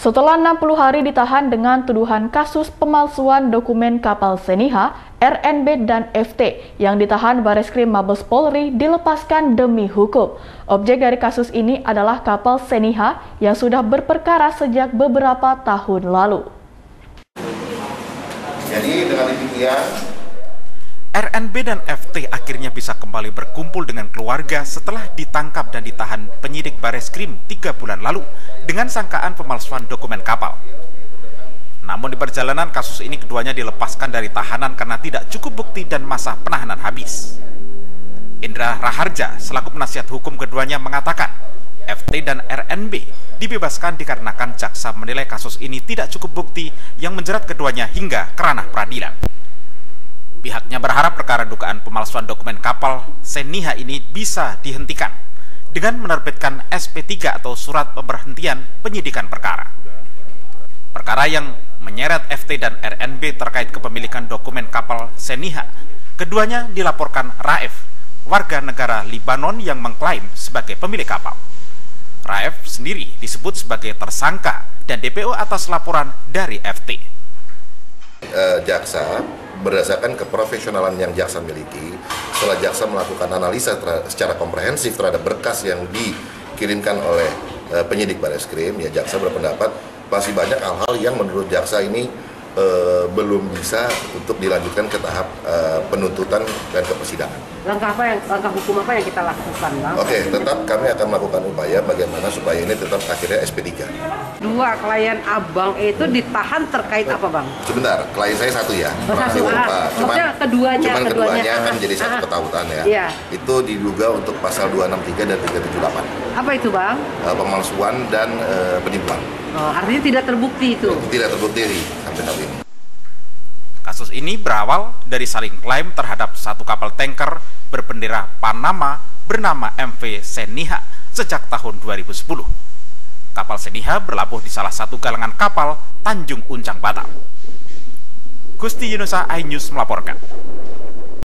Setelah 60 hari ditahan dengan tuduhan kasus pemalsuan dokumen kapal Seniha, RNB dan FT yang ditahan Bareskrim Mabes Polri dilepaskan demi hukum. Objek dari kasus ini adalah kapal Seniha yang sudah berperkara sejak beberapa tahun lalu. Jadi dengan demikian, RNB dan FT akhirnya bisa kembali berkumpul dengan keluarga setelah ditangkap dan ditahan penyidik Bareskrim 3 bulan lalu dengan sangkaan pemalsuan dokumen kapal. Namun di perjalanan kasus ini keduanya dilepaskan dari tahanan karena tidak cukup bukti dan masa penahanan habis. Indra Raharja selaku penasihat hukum keduanya mengatakan FT dan RNB dibebaskan dikarenakan jaksa menilai kasus ini tidak cukup bukti yang menjerat keduanya hingga ke ranah peradilan. Pihaknya berharap perkara dugaan pemalsuan dokumen kapal Seniha ini bisa dihentikan dengan menerbitkan SP3 atau surat pemberhentian penyidikan perkara. Perkara yang menyeret FT dan RNB terkait kepemilikan dokumen kapal Seniha, keduanya dilaporkan Raef, warga negara Libanon yang mengklaim sebagai pemilik kapal. Raef sendiri disebut sebagai tersangka dan DPO atas laporan dari FT. Jaksa berdasarkan keprofesionalan yang jaksa miliki, setelah jaksa melakukan analisa secara komprehensif terhadap berkas yang dikirimkan oleh penyidik Bareskrim, ya jaksa berpendapat masih banyak hal-hal yang menurut jaksa ini belum bisa untuk dilanjutkan ke tahap penuntutan dan ke persidangan. Langkah hukum apa yang kita lakukan, Bang? Oke, tetap kami akan melakukan upaya bagaimana supaya ini tetap akhirnya SP3. Dua klien Abang itu ditahan terkait apa, Bang? Sebentar, klien saya satu ya. Maksudnya keduanya kan jadi satu ketahutan ya. Iya. Itu diduga untuk pasal 263 dan 378. Apa itu, Bang? Pemalsuan dan penipuan. Oh, artinya tidak terbukti itu? Tidak terbukti sampai saat ini. Kasus ini berawal dari saling klaim terhadap satu kapal tanker berbendera Panama bernama MV Seniha sejak tahun 2010. Kapal Seniha berlabuh di salah satu galangan kapal Tanjung Uncang, Batam. Gusti Yunusa, iNews melaporkan.